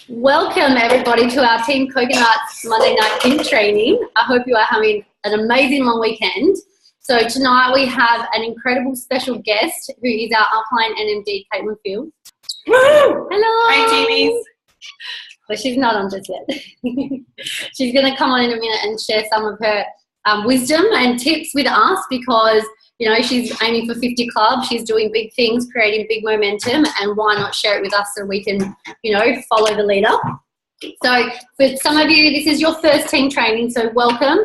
Welcome everybody to our Team Coconuts Monday Night Gym Training. I hope you are having an amazing long weekend. So tonight we have an incredible special guest who is our upline NMD, Caitlin Field. Woo! Hello! Hi, Jamie. But she's not on just yet. She's going to come on in a minute and share some of her wisdom and tips with us because, you know, she's aiming for 50 clubs. She's doing big things, creating big momentum, and why not share it with us so we can, you know, follow the leader. So for some of you, this is your first team training, so welcome.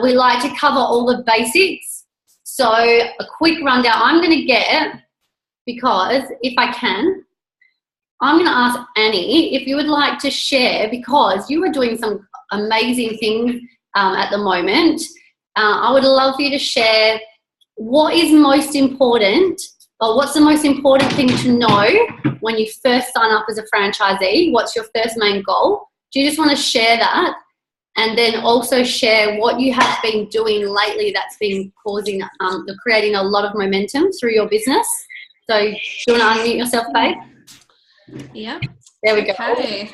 We like to cover all the basics. So a quick rundown I'm going to get, because if I can, I'm going to ask Annie if you would like to share, because you are doing some amazing things at the moment. I would love for you to share what is most important, or what's the most important thing to know when you first sign up as a franchisee? What's your first main goal? Do you just want to share that? And then also share what you have been doing lately that's been causing, creating a lot of momentum through your business. So do you want to unmute yourself, babe? Yep. There we go. Okay.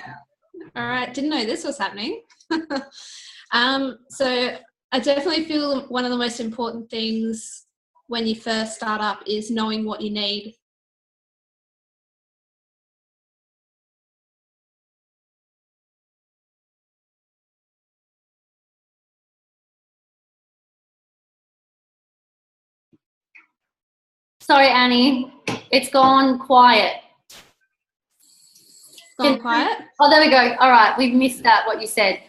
All right. Didn't know this was happening. So I definitely feel one of the most important things when you first start up is knowing what you need. Sorry, Annie. It's gone quiet. Gone quiet? Oh, there we go. All right. We've missed that, what you said.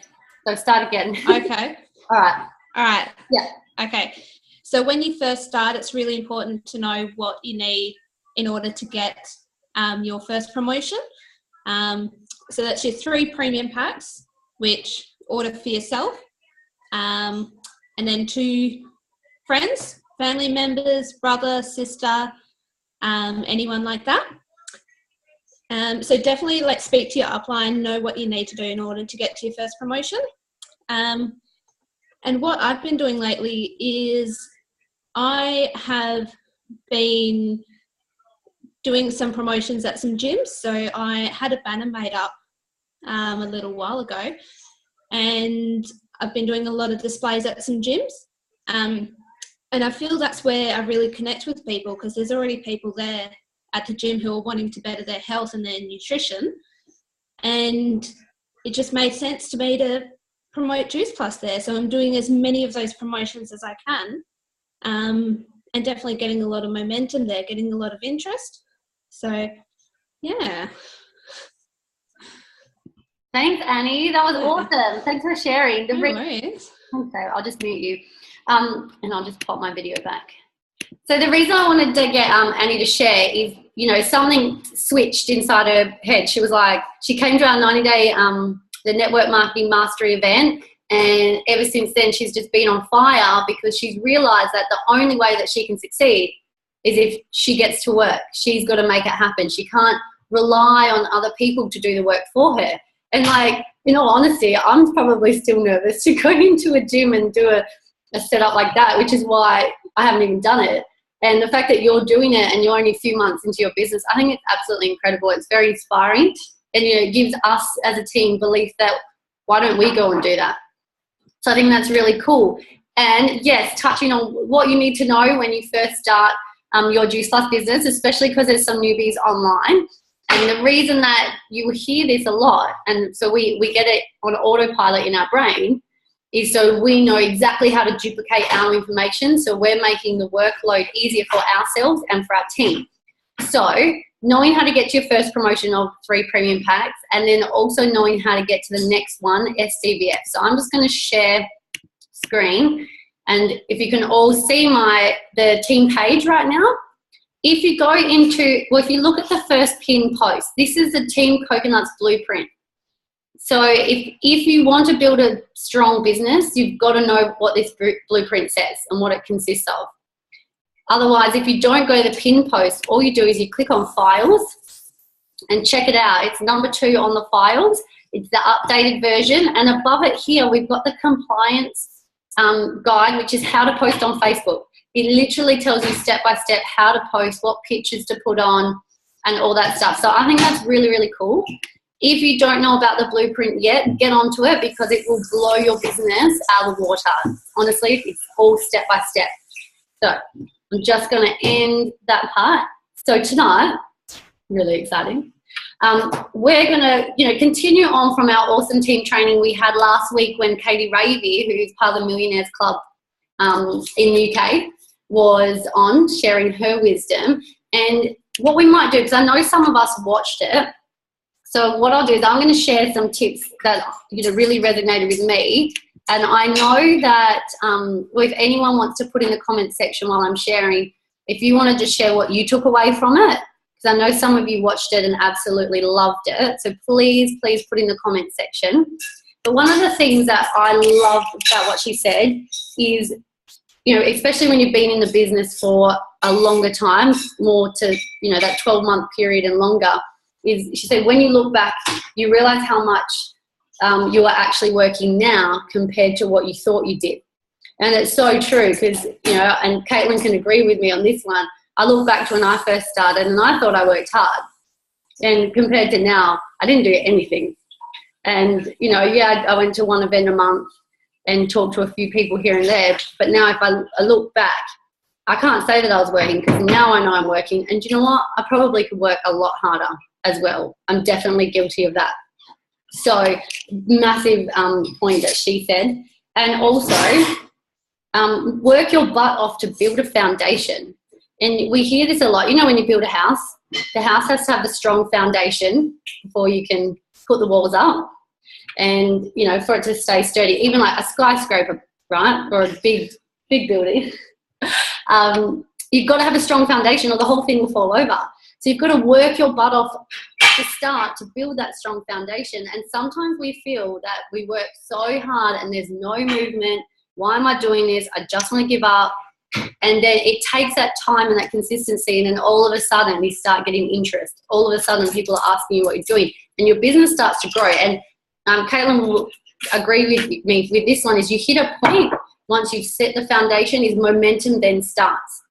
So start again. Okay. All right. All right. Yeah. Okay. So when you first start, it's really important to know what you need in order to get your first promotion. So that's your 3 premium packs, which order for yourself, and then 2 friends, family members, brother, sister, anyone like that. So definitely let's speak to your upline, know what you need to do in order to get to your first promotion. And what I've been doing lately is I have been doing some promotions at some gyms. So I had a banner made up a little while ago, and I've been doing a lot of displays at some gyms. And I feel that's where I really connect with people, because there's already people there at the gym who are wanting to better their health and their nutrition. And it just made sense to me to promote Juice Plus there. So I'm doing as many of those promotions as I can, and definitely getting a lot of momentum there, getting a lot of interest. So, yeah. Thanks, Annie. That was awesome. Thanks for sharing. No worries. Okay, I'll just mute you, and I'll just pop my video back. So the reason I wanted to get Annie to share is, you know, something switched inside her head. She was like, she came to our 90-day the Network Marketing Mastery event, and ever since then she's just been on fire, because she's realised that the only way that she can succeed is if she gets to work. She's got to make it happen. She can't rely on other people to do the work for her. And, like, in all honesty, I'm probably still nervous to go into a gym and do a setup like that, which is why I haven't even done it. And the fact that you're doing it and you're only a few months into your business, I think it's absolutely incredible. It's very inspiring, and, you know, it gives us as a team belief that why don't we go and do that? So I think that's really cool. And yes, touching on what you need to know when you first start your Juice Plus business, especially because there's some newbies online. And the reason that you will hear this a lot, and so we get it on autopilot in our brain, is so we know exactly how to duplicate our information. So we're making the workload easier for ourselves and for our team. So knowing how to get to your first promotion of 3 premium packs, and then also knowing how to get to the next one, SCBF. So I'm just going to share screen, and if you can all see the team page right now. If you go into, well, if you look at the first pin post, this is the Team Coconuts blueprint. So if you want to build a strong business, you've got to know what this blueprint says and what it consists of. Otherwise, if you don't go to the pin post, all you do is you click on files and check it out. It's number 2 on the files. It's the updated version. And above it here, we've got the compliance guide, which is how to post on Facebook. It literally tells you step by step how to post, what pictures to put on, and all that stuff. So I think that's really, really cool. If you don't know about the blueprint yet, get onto it because it will blow your business out of the water. Honestly, it's all step by step. So I'm just going to end that part. So tonight, really exciting. We're going to, continue on from our awesome team training we had last week when Katie Ravey, who's part of the Millionaires Club in the UK, was on sharing her wisdom. And what we might do, because I know some of us watched it, so what I'll do is I'm going to share some tips that really resonated with me. And I know that if anyone wants to put in the comment section while I'm sharing, if you want to just share what you took away from it, because I know some of you watched it and absolutely loved it. So please put in the comment section. But one of the things that I loved about what she said is, especially when you've been in the business for a longer time, more to, that 12-month period and longer, is she said when you look back, you realize how much you are actually working now compared to what you thought you did. And it's so true because, and Caitlin can agree with me on this one. I look back to when I first started and I thought I worked hard. And compared to now, I didn't do anything. And, I went to one event a month and talked to a few people here and there. But now if I look back, I can't say that I was working because now I know I'm working. And you know what? I probably could work a lot harder as well. I'm definitely guilty of that. So massive point that she said. And also work your butt off to build a foundation. And we hear this a lot. When you build a house, the house has to have a strong foundation before you can put the walls up. And, for it to stay sturdy, even like a skyscraper, right, or a big building, you've got to have a strong foundation or the whole thing will fall over. So you've got to work your butt off to start to build that strong foundation. And sometimes we feel that we work so hard and there's no movement. Why am I doing this? I just want to give up. And then it takes that time and that consistency, and then all of a sudden you start getting interest. All of a sudden people are asking you what you're doing and your business starts to grow. And Caitlin will agree with me with this one, is you hit a point once you've set the foundation, is momentum then starts.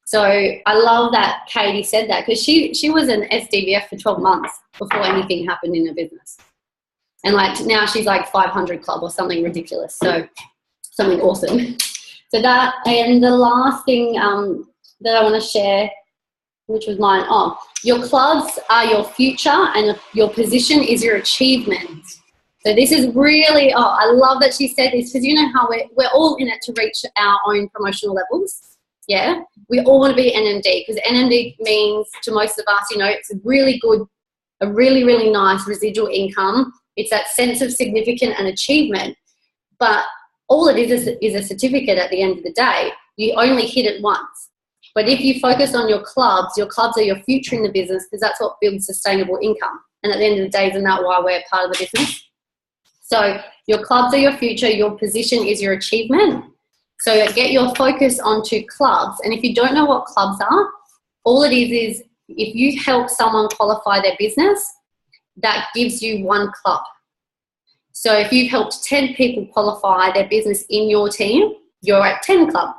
So I love that Katie said that because she was an SDVF for 12 months before anything happened in her business. And now she's like 500 club or something ridiculous. So something awesome. So that, and the last thing that I want to share, which was mine, your clubs are your future and your position is your achievement. So this is really, I love that she said this because you know how we're all in it to reach our own promotional levels. Yeah, we all want to be NMD because NMD means to most of us, it's a really good, a really, really nice residual income. It's that sense of significance and achievement. But all it is a certificate at the end of the day. You only hit it once. But if you focus on your clubs are your future in the business because that's what builds sustainable income. And at the end of the day, isn't that why we're part of the business? So your clubs are your future. Your position is your achievement. So get your focus onto clubs. And if you don't know what clubs are, all it is if you help someone qualify their business, that gives you one club. So if you've helped 10 people qualify their business in your team, you're at 10 club.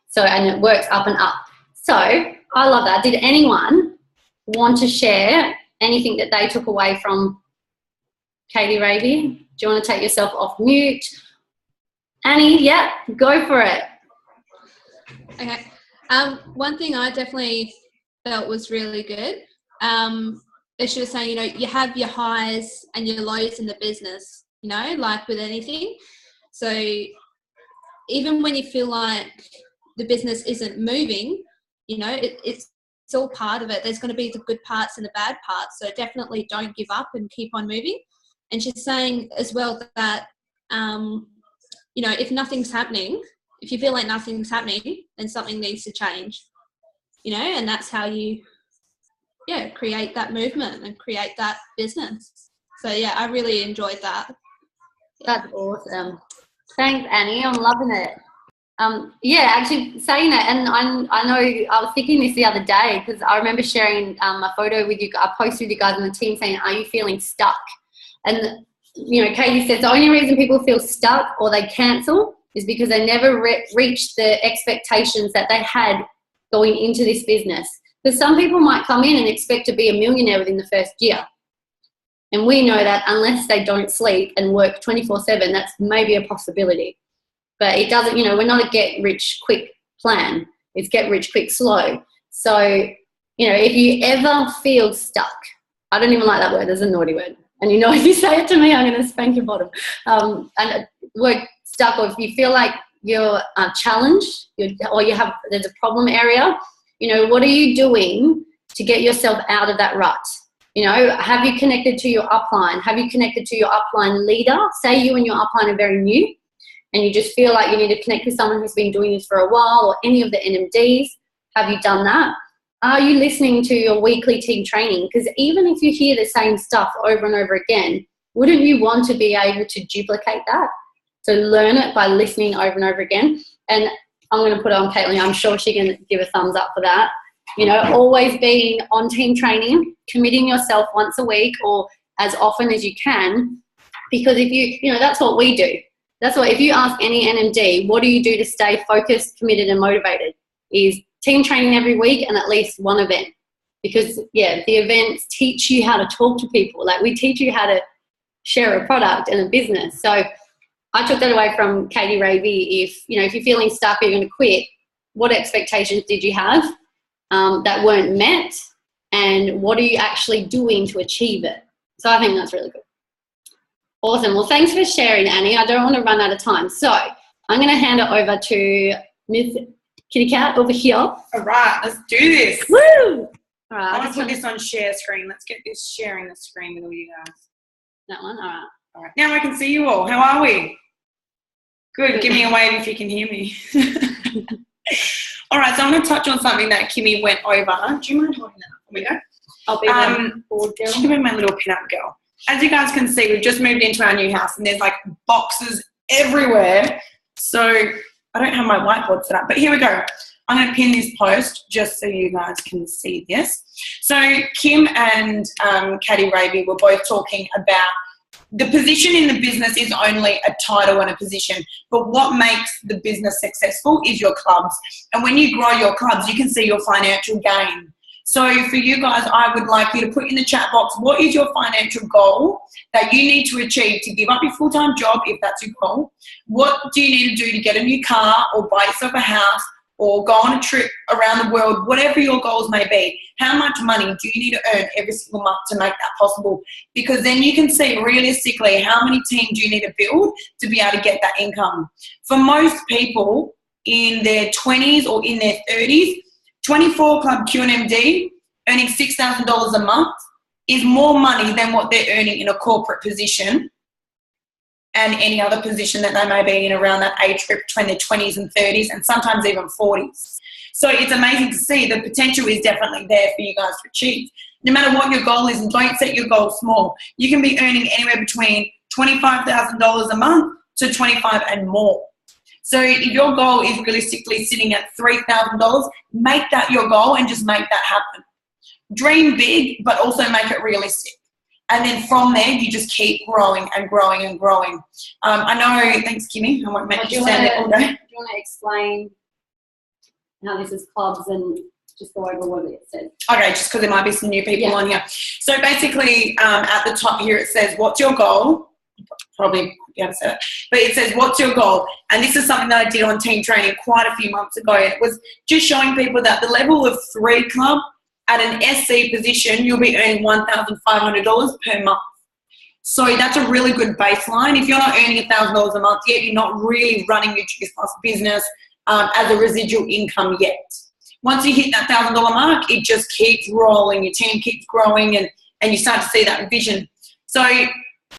So, and it works up and up. So I love that. Did anyone want to share anything that they took away from Katie Ravey? Do you want to take yourself off mute? Annie, yeah, go for it. Okay. One thing I definitely felt was really good. As she was saying, you have your highs and your lows in the business, like with anything. So even when you feel like the business isn't moving, it's all part of it. There's going to be the good parts and the bad parts. So definitely don't give up and keep on moving. And she's saying as well that, if nothing's happening, if you feel like nothing's happening, then something needs to change, and that's how you, create that movement and create that business. So, I really enjoyed that. That's awesome. Thanks, Annie. I'm loving it. Actually saying that, and I know I was thinking this the other day because I remember sharing a photo with you, a post with you guys on the team saying, are you feeling stuck? And, Katie says the only reason people feel stuck or they cancel is because they never reached the expectations that they had going into this business. Because some people might come in and expect to be a millionaire within the first year. And we know that unless they don't sleep and work 24/7, that's maybe a possibility. But it doesn't, we're not a get rich quick plan. It's get rich quick slow. So, if you ever feel stuck, I don't even like that word, it's a naughty word. And if you say it to me, I'm going to spank your bottom. And word stuck, or if you feel like you're challenged, there's a problem area, what are you doing to get yourself out of that rut? Have you connected to your upline? Have you connected to your upline leader? Say you and your upline are very new and you just feel like you need to connect with someone who's been doing this for a while, or any of the NMDs. Have you done that? Are you listening to your weekly team training? Because even if you hear the same stuff over and over again, wouldn't you want to be able to duplicate that? So learn it by listening over and over again. And I'm going to put it on Caitlin. I'm sure she can give a thumbs up for that. Always being on team training, committing yourself once a week or as often as you can. Because if that's what we do. That's what, if you ask any NMD, what do you do to stay focused, committed and motivated? Is team training every week and at least one event. Because, the events teach you how to talk to people. Like, we teach you how to share a product and a business. So I took that away from Katie Raby. If you're feeling stuck or you're going to quit, what expectations did you have that weren't met? And what are you actually doing to achieve it? So I think that's really good. Awesome. Well, thanks for sharing, Annie. I don't want to run out of time. So I'm going to hand it over to Miss Kitty Cat over here. All right, let's do this. Woo! All right. I want to put this on share screen. Let's get this sharing the screen with all you guys. That one? All right. All right. Now I can see you all. How are we? Good. Give me a wave if you can hear me. All right, so I'm going to touch on something that Kimmy went over. Do you mind holding that up for me, though? I'll be there. She's going to be my little pin-up girl. As you guys can see, we've just moved into our new house and there's like boxes everywhere. So I don't have my whiteboard set up, but here we go. I'm going to pin this post just so you guys can see this. So Kim and Katie Raby were both talking about the position in the business is only a title and a position, but what makes the business successful is your clubs. And when you grow your clubs, you can see your financial gain. So for you guys, I would like you to put in the chat box, what is your financial goal that you need to achieve to give up your full-time job, if that's your goal? What do you need to do to get a new car or buy yourself a house or go on a trip around the world, whatever your goals may be? How much money do you need to earn every single month to make that possible? Because then you can see realistically how many teams you need to build to be able to get that income. For most people in their 20s or in their 30s, 24 Club QNMD earning $6,000 a month is more money than what they're earning in a corporate position and any other position that they may be in around that age group between their 20s and 30s and sometimes even 40s. So it's amazing to see the potential is definitely there for you guys to achieve. No matter what your goal is, and don't set your goal small. You can be earning anywhere between $25,000 a month to $25,000 and more. So if your goal is realistically sitting at $3,000, make that your goal and just make that happen. Dream big, but also make it realistic. And then from there, you just keep growing and growing and growing. I know, thanks, Kimmy. I won't make you stand there all day. Do you want to explain how this is clubs and just go over what it says? Okay, just because there might be some new people on here. So basically, at the top here, it says, what's your goal? Probably you haven't said it, but it says, what's your goal? And this is something that I did on team training quite a few months ago. It was just showing people that the level of 3 club at an SC position, you'll be earning $1,500 per month. So that's a really good baseline. If you're not earning $1,000 a month yet, you're not really running your Triggers Plus business as a residual income yet. Once you hit that $1,000 mark, it just keeps rolling. Your team keeps growing and you start to see that vision. So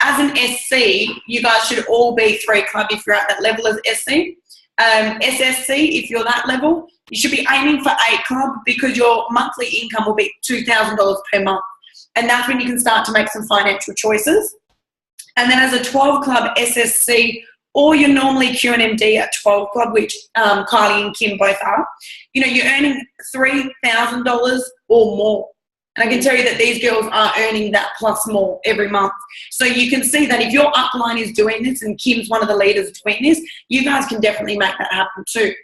as an SC, you guys should all be 3 club if you're at that level as SC. SSC, if you're that level, you should be aiming for 8 club because your monthly income will be $2,000 per month. And that's when you can start to make some financial choices. And then as a 12 club SSC, or you're normally QNMD at 12 club, which Kylie and Kim both are, you're earning $3,000 or more. And I can tell you that these girls are earning that plus more every month. So you can see that if your upline is doing this and Kim's one of the leaders doing this, you guys can definitely make that happen too.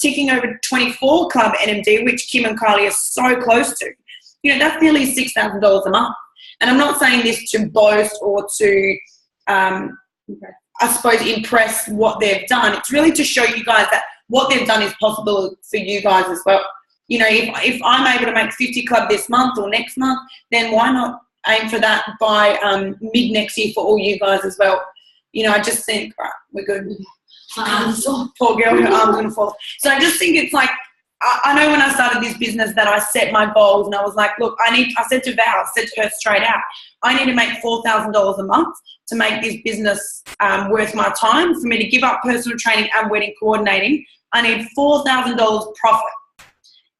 Ticking over 24 Club NMD, which Kim and Kylie are so close to, that's nearly $6,000 a month. And I'm not saying this to boast or to, I suppose, impress what they've done. It's really to show you guys that what they've done is possible for you guys as well. You know, if I'm able to make 50 Club this month or next month, then why not aim for that by mid next year for all you guys as well? You know, I just think, right, we're good. Poor girl, her arm's going to fall. So I just think it's like, I know when I started this business that I set my goals and I was like, look, I said to Val, I said to her straight out, I need to make $4,000 a month to make this business worth my time. For me to give up personal training and wedding coordinating, I need $4,000 profit.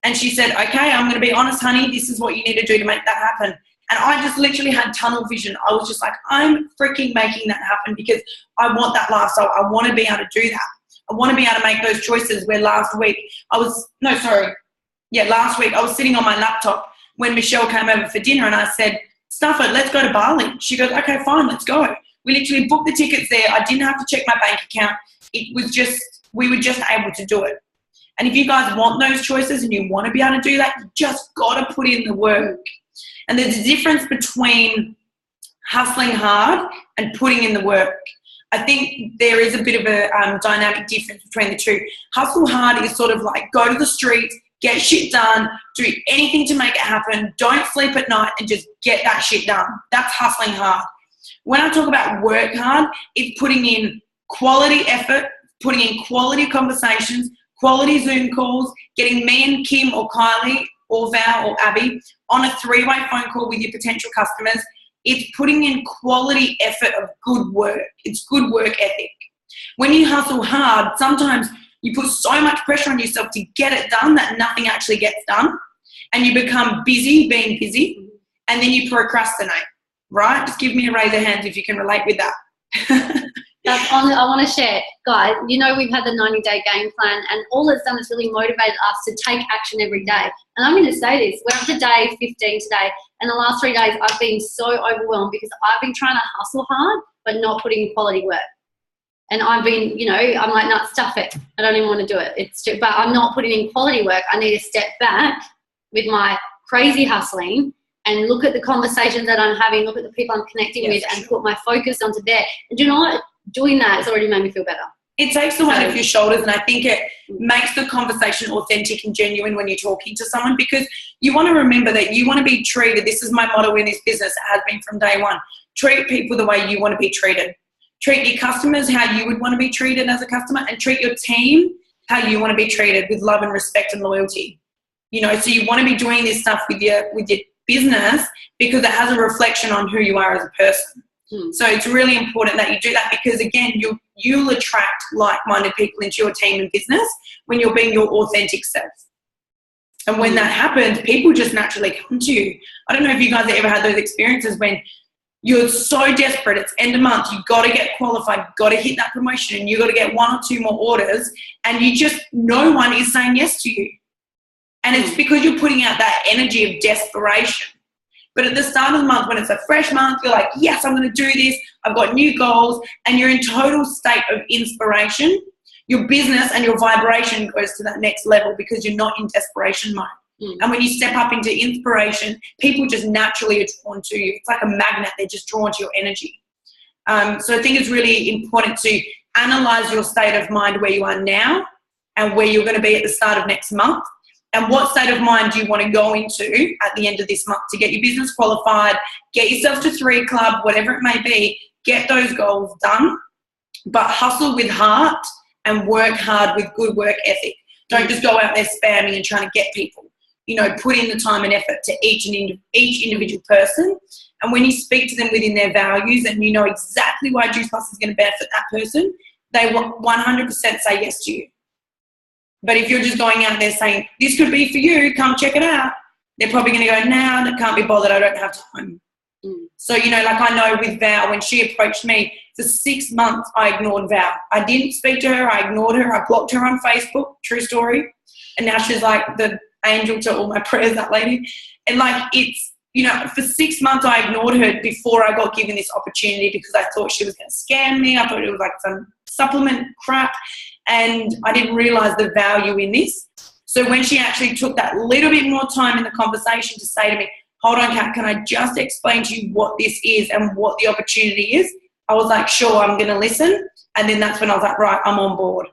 And she said, okay, I'm going to be honest, honey, this is what you need to do to make that happen. And I just literally had tunnel vision. I was just like, I'm freaking making that happen because I want that lifestyle. I want to be able to do that. I want to be able to make those choices where last week I was sitting on my laptop when Michelle came over for dinner and I said, stuff it, let's go to Bali. She goes, okay, fine, let's go. We literally booked the tickets there. I didn't have to check my bank account. It was just, we were just able to do it. And if you guys want those choices and you want to be able to do that, you just got to put in the work. And there's a difference between hustling hard and putting in the work. I think there is a bit of a dynamic difference between the two. Hustle hard is sort of like go to the streets, get shit done, do anything to make it happen, don't sleep at night and just get that shit done. That's hustling hard. When I talk about work hard, it's putting in quality effort, putting in quality conversations, quality Zoom calls, getting me and Kim or Kylie or Val or Abby on a 3-way phone call with your potential customers. It's putting in quality effort of good work. It's good work ethic. When you hustle hard, sometimes you put so much pressure on yourself to get it done that nothing actually gets done. And you become busy being busy and then you procrastinate, right? Just give me a raise of hands if you can relate with that. I want to share, guys, you know we've had the 90-day game plan and all it's done is really motivated us to take action every day. And I'm going to say this, we're up to day 15 today and the last 3 days I've been so overwhelmed because I've been trying to hustle hard but not putting in quality work. And I've been, you know, I'm like, no, stuff it. I don't even want to do it. But I'm not putting in quality work. I need to step back with my crazy hustling and look at the conversations that I'm having, look at the people I'm connecting with and put my focus onto there. And do you know what? Doing that has already made me feel better. It takes the weight off your shoulders and I think it makes the conversation authentic and genuine when you're talking to someone because you want to remember that you want to be treated. This is my motto in this business. It has been from day one. Treat people the way you want to be treated. Treat your customers how you would want to be treated as a customer and treat your team how you want to be treated with love and respect and loyalty. You know, so you want to be doing this stuff with your business because it has a reflection on who you are as a person. So it's really important that you do that because, again, you'll attract like-minded people into your team and business when you're being your authentic self. And when that happens, people just naturally come to you. I don't know if you guys have ever had those experiences when you're so desperate, it's end of month, you've got to get qualified, you've got to hit that promotion and you've got to get 1 or 2 more orders and no one is saying yes to you. And it's because you're putting out that energy of desperation. But at the start of the month, when it's a fresh month, you're like, yes, I'm going to do this. I've got new goals. And you're in total state of inspiration. Your business and your vibration goes to that next level because you're not in desperation mode. And when you step up into inspiration, people just naturally are drawn to you. It's like a magnet. They're just drawn to your energy. So I think it's really important to analyze your state of mind where you are now and where you're going to be at the start of next month. And what state of mind do you want to go into at the end of this month to get your business qualified, get yourself to 3 Club, whatever it may be, get those goals done, but hustle with heart and work hard with good work ethic. Don't just go out there spamming and trying to get people. You know, put in the time and effort to each individual person. And when you speak to them within their values and you know exactly why Juice Plus is going to benefit that person, they will 100% say yes to you. But if you're just going out there saying, this could be for you, come check it out, they're probably going to go, nah, that can't be bothered, I don't have time. So, you know, like I know with Val, when she approached me, for 6 months I ignored Val. I didn't speak to her, I ignored her, I blocked her on Facebook, true story. And now she's like the angel to all my prayers, that lady. And like it's, you know, for 6 months I ignored her before I got given this opportunity because I thought she was going to scam me. I thought it was like some supplement crap. And I didn't realize the value in this. So when she actually took that little bit more time in the conversation to say to me, hold on, Kat, can I just explain to you what this is and what the opportunity is? I was like, sure, I'm going to listen. And then that's when I was like, right, I'm on board.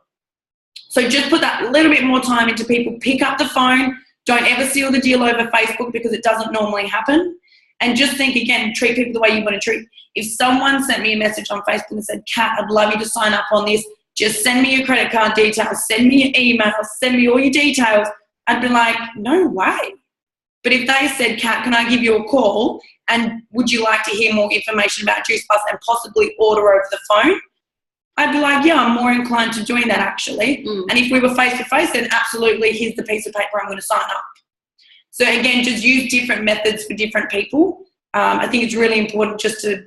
So just put that little bit more time into people. Pick up the phone. Don't ever seal the deal over Facebook because it doesn't normally happen. And just think again, treat people the way you want to treat. If someone sent me a message on Facebook and said, Kat, I'd love you to sign up on this. Just send me your credit card details. Send me your email. Send me all your details. I'd be like, no way. But if they said, Kat, can I give you a call? And would you like to hear more information about Juice Plus and possibly order over the phone? I'd be like, yeah, I'm more inclined to doing that actually. And if we were face-to-face, then absolutely, here's the piece of paper I'm going to sign up. So again, just use different methods for different people. I think it's really important just to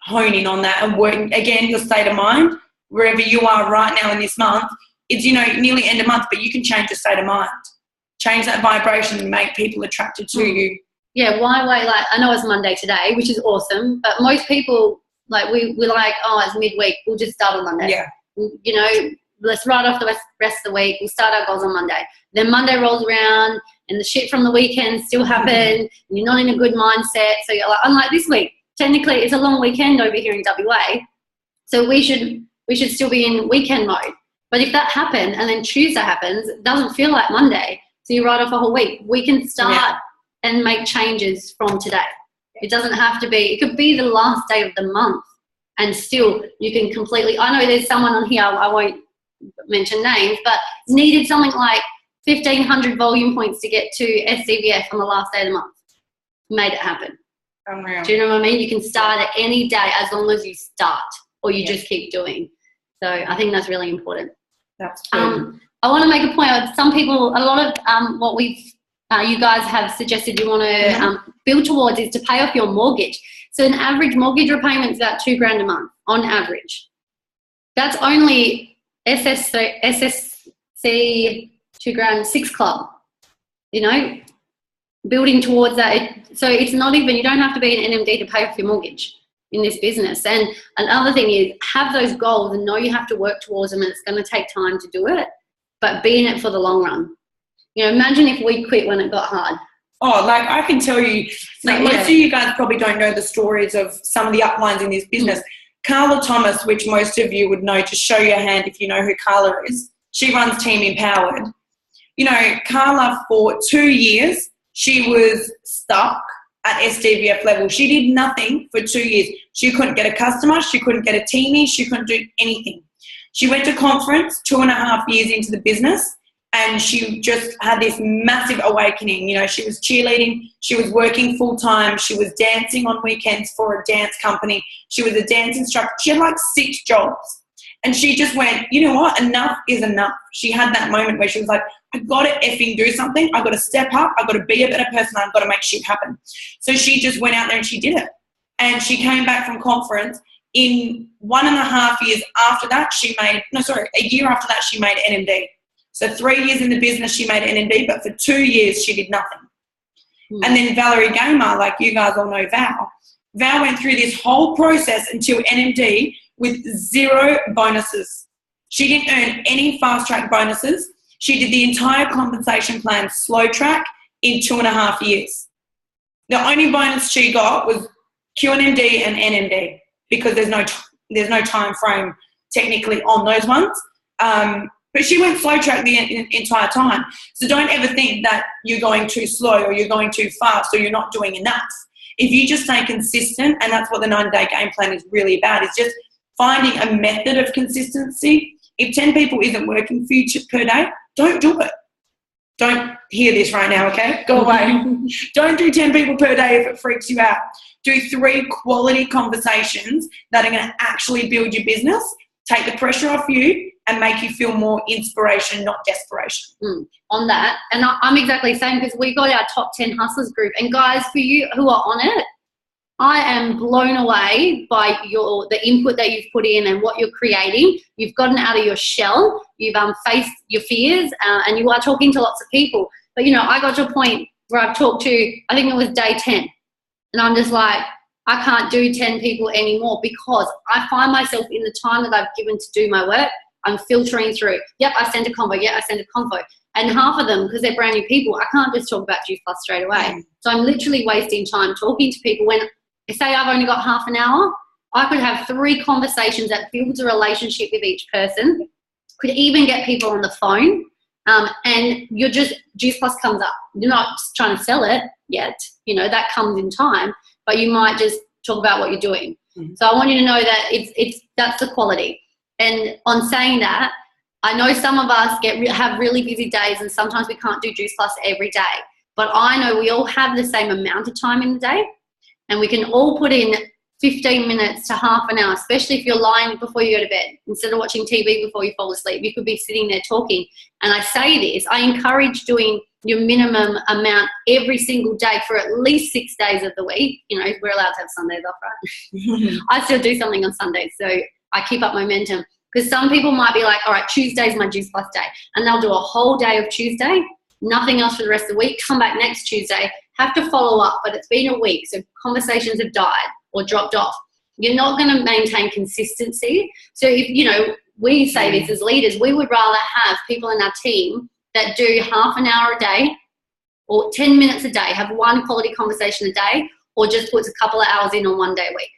hone in on that and work, again, your state of mind, wherever you are right now in this month. It's, nearly end of month, but you can change your state of mind. Change that vibration and make people attracted to you. Yeah, why wait? Like, I know it's Monday today, which is awesome, but most people, like, we're like, oh, it's midweek, we'll just start on Monday. Yeah. Let's write off the rest of the week, we'll start our goals on Monday. Then Monday rolls around and the shit from the weekend still happen and you're not in a good mindset. So you're like, unlike this week, technically it's a long weekend over here in WA, so we should still be in weekend mode. But if that happened and then Tuesday happens, it doesn't feel like Monday. So you write off a whole week. We can start and make changes from today. It doesn't have to be, it could be the last day of the month and still you can completely, I know there's someone on here, I won't mention names, but needed something like 1,500 volume points to get to SCVF on the last day of the month. Made it happen. Unreal. Do you know what I mean? You can start at any day as long as you start or you just keep doing. So I think that's really important. That's good. I want to make a point of some people, a lot of what you guys have suggested you want to build towards is to pay off your mortgage. So an average mortgage repayment is about $2,000 a month on average. That's only SSC $2,000 6 Club, building towards that. So it's not even, you don't have to be an NMD to pay off your mortgage in this business. And another thing is have those goals and know you have to work towards them and it's going to take time to do it, but be in it for the long run. Imagine if we quit when it got hard. Oh, like I can tell you, most of you guys probably don't know the stories of some of the uplines in this business. Carla Thomas, which most of you would know, just show your hand if you know who Carla is. She runs Team Empowered. Carla, for 2 years, she was stuck at SDVF level. She did nothing for 2 years. She couldn't get a customer. She couldn't get a teamie. She couldn't do anything. She went to conference 2.5 years into the business and she just had this massive awakening. She was cheerleading. She was working full time. She was dancing on weekends for a dance company. She was a dance instructor. She had like 6 jobs. And she just went, you know what? Enough is enough. She had that moment where she was like, I've got to effing do something. I've got to step up. I've got to be a better person. I've got to make shit happen. So she just went out there and she did it. And she came back from conference. In 1.5 years after that, a year after that, she made NMD. So 3 years in the business, she made NMD, but for 2 years, she did nothing. And then Valerie Gamer, like you guys all know Val. Val went through this whole process until NMD with 0 bonuses. She didn't earn any fast track bonuses. She did the entire compensation plan slow track in 2.5 years. The only bonus she got was QNMD and NMD because there's no time frame technically on those ones. But she went slow track the entire time. So don't ever think that you're going too slow or you're going too fast or you're not doing enough. If you just stay consistent, and that's what the 90-day game plan is really about, is just finding a method of consistency. If 10 people isn't working for you per day, don't do it. Don't hear this right now, okay? Go away. Don't do 10 people per day if it freaks you out. Do 3 quality conversations that are going to actually build your business, take the pressure off you, and make you feel more inspiration, not desperation. On that, and I'm exactly the same because we got our top 10 hustlers group. And guys, for you who are on it, I am blown away by the input that you've put in and what you're creating. You've gotten out of your shell. You've faced your fears, and you are talking to lots of people. But I got to a point where I've talked to, I think it was day 10, and I'm just like, I can't do 10 people anymore because I find myself in the time that I've given to do my work, I'm filtering through. Yep, I sent a convo. Yep, I sent a convo. And half of them, because they're brand new people, I can't just talk about Juice Plus straight away. So I'm literally wasting time talking to people. When say I've only got half an hour, I could have 3 conversations that builds a relationship with each person, could even get people on the phone, and you're just, Juice Plus comes up. You're not trying to sell it yet, you know, that comes in time, but you might just talk about what you're doing. So I want you to know that that's the quality. And on saying that, I know some of us have really busy days, and sometimes we can't do Juice Plus every day, but I know we all have the same amount of time in the day, and we can all put in 15 minutes to half an hour, especially if you're lying before you go to bed. Instead of watching TV before you fall asleep, you could be sitting there talking. And I say this, I encourage doing your minimum amount every single day for at least 6 days of the week. You know, we're allowed to have Sundays off, right? I still do something on Sundays, so I keep up momentum. Because some people might be like, all right, Tuesday's my Juice Plus day. And they'll do a whole day of Tuesday, nothing else for the rest of the week, come back next Tuesday, have to follow up, but it's been a week, so conversations have died or dropped off. You're not going to maintain consistency. So if, you know, we say this as leaders, we would rather have people in our team that do half an hour a day or 10 minutes a day, have one quality conversation a day, or just puts a couple of hours in on one day a week.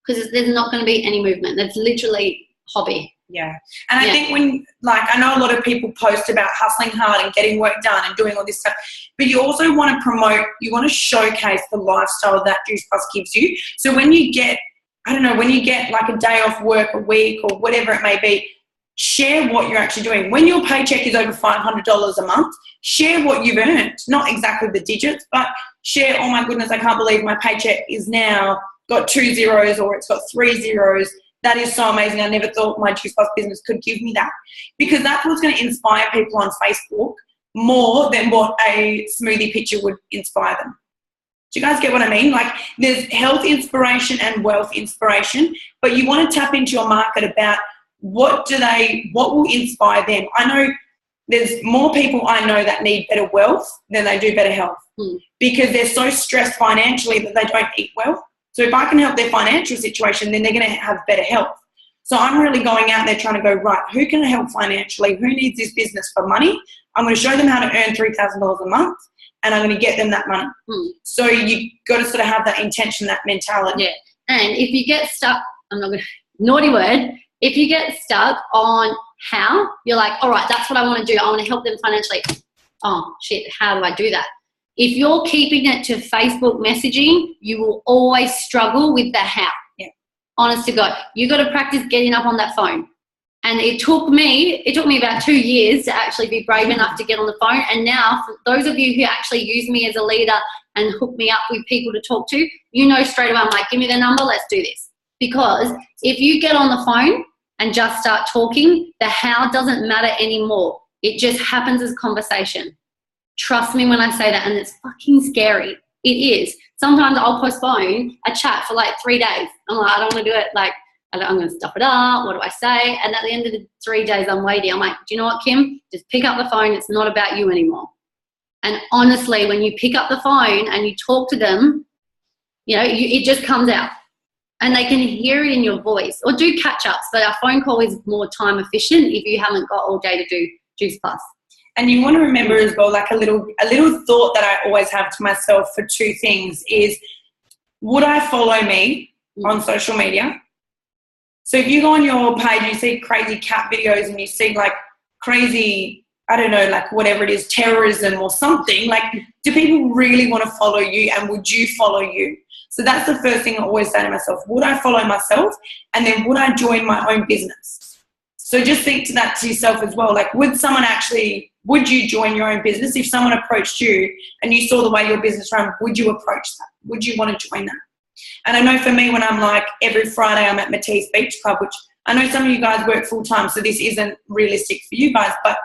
Because there's not going to be any movement. That's literally hobby. Yeah. And I think when, like, I know a lot of people post about hustling hard and getting work done and doing all this stuff, but you also want to promote, you want to showcase the lifestyle that Juice Plus gives you. So when you get, I don't know, when you get like a day off work a week or whatever it may be, share what you're actually doing. When your paycheck is over $500 a month, share what you've earned. Not exactly the digits, but share, oh my goodness, I can't believe my paycheck is now got 2 zeros or it's got 3 zeros. That is so amazing. I never thought my Juice Plus business could give me that. Because that's what's going to inspire people on Facebook more than what a smoothie picture would inspire them. Do you guys get what I mean? Like, there's health inspiration and wealth inspiration, but you want to tap into your market about what will inspire them. I know there's more people I know that need better wealth than they do better health because they're so stressed financially that they don't eat well. So if I can help their financial situation, then they're going to have better health. So I'm really going out there trying to go, right, who can I help financially? Who needs this business for money? I'm going to show them how to earn $3,000 a month, and I'm going to get them that money. So you've got to sort of have that intention, that mentality. Yeah. And if you get stuck, I'm not going to, naughty word, if you get stuck on how, you're like, all right, that's what I want to do. I want to help them financially. Oh, shit, how do I do that? If you're keeping it to Facebook messaging, you will always struggle with the how. Yeah. Honest to God. You've got to practice getting up on that phone. And it took me about 2 years to actually be brave enough to get on the phone. And now, for those of you who actually use me as a leader and hook me up with people to talk to, you know straight away, I'm like, give me the number, let's do this. Because if you get on the phone and just start talking, the how doesn't matter anymore. It just happens as conversation. Trust me when I say that, and it's fucking scary. It is. Sometimes I'll postpone a chat for like 3 days. I'm like, I don't want to do it. Like, I'm going to stuff it up. What do I say? And at the end of the 3 days, I'm waiting. I'm like, do you know what, Kim? Just pick up the phone. It's not about you anymore. And honestly, when you pick up the phone and you talk to them, you know, it just comes out. And they can hear it in your voice. Or do catch-ups. But our phone call is more time efficient if you haven't got all day to do Juice Plus. And you want to remember as well, like a little thought that I always have to myself for 2 things is, would I follow me on social media? So if you go on your page, you see crazy cat videos and you see like crazy, I don't know, like whatever it is, terrorism or something, like, do people really want to follow you, and would you follow you? So that's the first thing I always say to myself. Would I follow myself? And then would I join my own business? So just think to that to yourself as well. Like, would you join your own business? If someone approached you and you saw the way your business ran, would you approach that? Would you want to join that? And I know for me, when I'm like, every Friday I'm at Matisse Beach Club, which I know some of you guys work full time, so this isn't realistic for you guys, but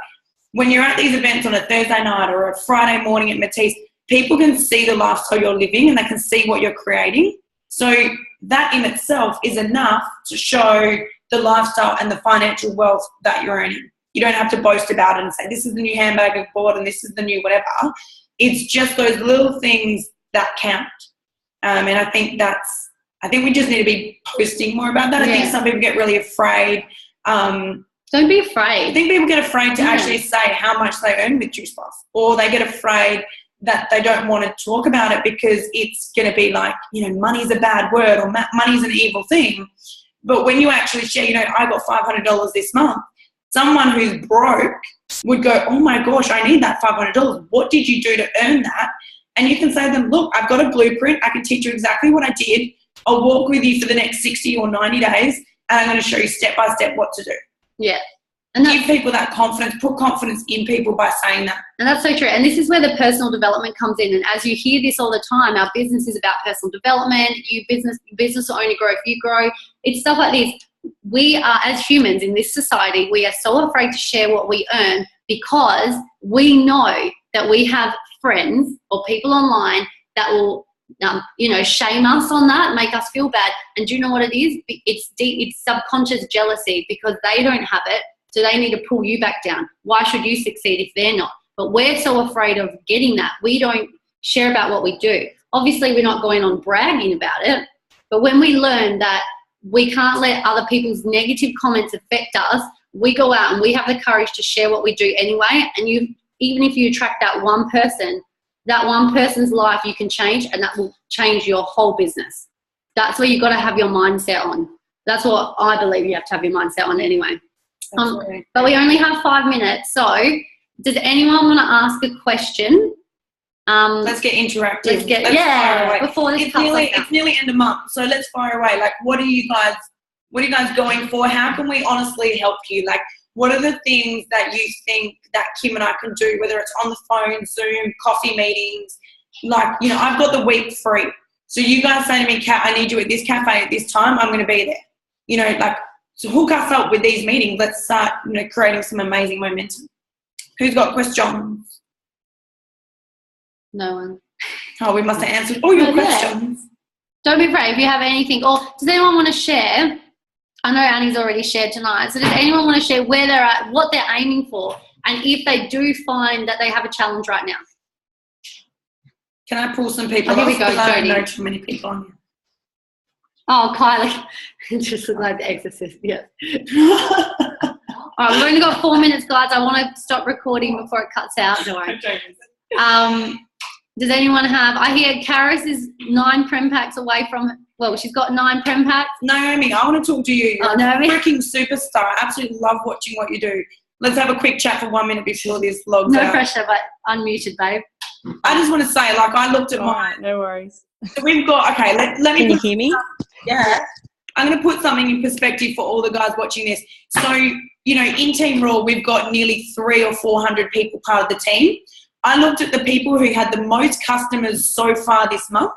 when you're at these events on a Thursday night or a Friday morning at Matisse, people can see the lifestyle you're living and they can see what you're creating. So that in itself is enough to show the lifestyle and the financial wealth that you're earning. You don't have to boast about it and say, this is the new handbag I've bought and this is the new whatever. It's just those little things that count. And I think we just need to be posting more about that. I think some people get really afraid. Don't be I afraid. think people get afraid to Yeah. actually say how much they earn with Juice Plus, or they get afraid that they don't want to talk about it because it's going to be like, money's a bad word, or money's an evil thing. But when you actually share, I got $500 this month, someone who's broke would go, oh my gosh, I need that $500. What did you do to earn that? And you can say to them, look, I've got a blueprint. I can teach you exactly what I did. I'll walk with you for the next 60 or 90 days, and I'm going to show you step by step what to do. Yeah. And Give people that confidence, put confidence in people by saying that. And that's so true. And this is where the personal development comes in. And as you hear this all the time, our business is about personal development. Business will only grow if you grow. It's stuff like this. We are, as humans in this society, we are so afraid to share what we earn because we know that we have friends or people online that will, shame us on that, make us feel bad. And do you know what it is? It's deep, it's subconscious jealousy because they don't have it. So they need to pull you back down. Why should you succeed if they're not? But we're so afraid of getting that. We don't share about what we do. Obviously, we're not going on bragging about it. But when we learn that we can't let other people's negative comments affect us, we go out and we have the courage to share what we do anyway. And even if you attract that one person's life you can change, and that will change your whole business. That's where you've got to have your mindset on. That's what I believe you have to have your mindset on anyway. But we only have 5 minutes, so does anyone want to ask a question? Let's get interactive. Before this it's nearly end of month, so let's fire away. Like, what are you guys going for? How can we honestly help you? Like, what are the things that you think that Kim and I can do, whether it's on the phone, Zoom, coffee meetings? Like, I've got the week free. So you guys say to me, Kat, I need you at this cafe at this time, I'm going to be there. So hook us up with these meetings. Let's start, creating some amazing momentum. Who's got questions? No one. Oh, we must have answered all your questions. Don't be afraid if you have anything. Or does anyone want to share? I know Annie's already shared tonight. So does anyone want to share where they're at, what they're aiming for, and if they do find that they have a challenge right now? Can I pull some people? Here we go, I don't Jodie. know too many people on here. Oh, Kylie. Just look like The Exorcist, yeah. All right, we've only got 4 minutes, guys. I want to stop recording before it cuts out. Don't worry. Does anyone have, I hear Karis is 9 prem packs away from, she's got 9 prem packs. Naomi, I want to talk to you. You're Naomi. a freaking superstar. I absolutely love watching what you do. Let's have a quick chat for 1 minute before this logs out. No pressure, but unmuted, babe. I just want to say, I looked at mine. No worries. So we've got, let me. Can you hear me? Yeah. I'm going to put something in perspective for all the guys watching this. So, in Team Raw, we've got nearly 300 or 400 people part of the team. I looked at the people who had the most customers so far this month,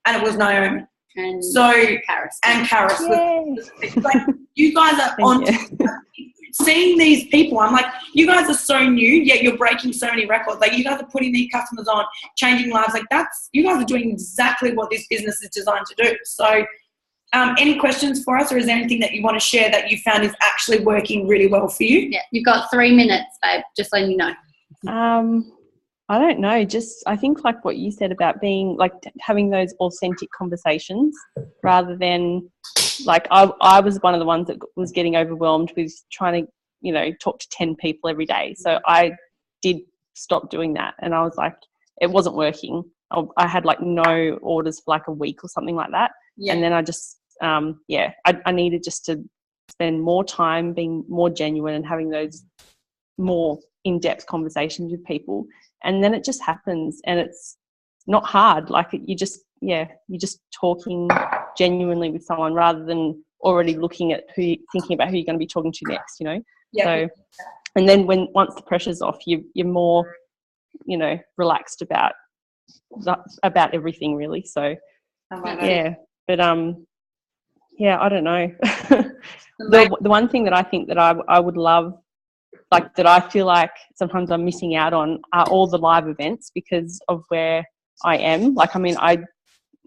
and it was Naomi. And Karis. And Karis. Like, you guys are on. Seeing these people, I'm like, you guys are so new, yet you're breaking so many records. Like, you guys are putting these customers on, changing lives. Like, you guys are doing exactly what this business is designed to do. So, any questions for us, or is there anything that you want to share that you found is actually working really well for you? Yeah, you've got 3 minutes, babe, just letting you know. I don't know. I think like what you said about being like having those authentic conversations rather than like I was one of the ones that was getting overwhelmed with trying to, talk to 10 people every day. So I did stop doing that, and I was like, it wasn't working. I had like no orders for like a week or something like that. Yeah. And then I just, I needed just to spend more time being more genuine and having those more in-depth conversations with people. And then it just happens, and it's not hard. Like you're just talking genuinely with someone rather than already thinking about who you're going to be talking to next, Yeah. So, and then once the pressure's off, you're more, relaxed about everything really. So, yeah. But I don't know. The one thing that I think that I would love, like that I feel like sometimes I'm missing out on, are all the live events because of where I am. Like, I mean, I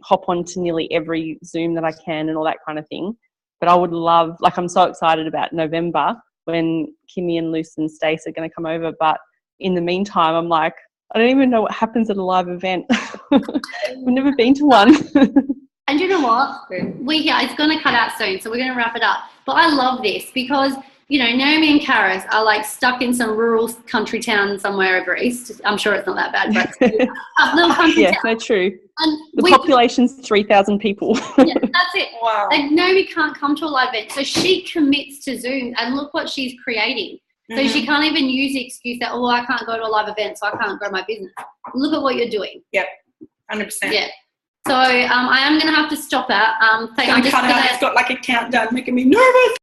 hop on to nearly every Zoom that I can and all that kind of thing. But I would love, like, I'm so excited about November when Kimmy and Luce and Stace are going to come over. But in the meantime, I'm like, I don't even know what happens at a live event. We've never been to one. And you know what? It's going to cut out soon, so we're going to wrap it up. But I love this because you know, Naomi and Karis are like stuck in some rural country town somewhere over east. I'm sure it's not that bad, but little country Yeah, town. no, true. And The population's 3,000 people. yeah, that's it. Wow. Like Naomi can't come to a live event, so she commits to Zoom, and look what she's creating. So Mm-hmm. she can't even use the excuse that, oh, I can't go to a live event, so I can't grow my business. Look at what you're doing. 100%. Yeah. So I am going to have to stop it. I'm Gonna just cut it out. gonna, It's got like a countdown making me nervous.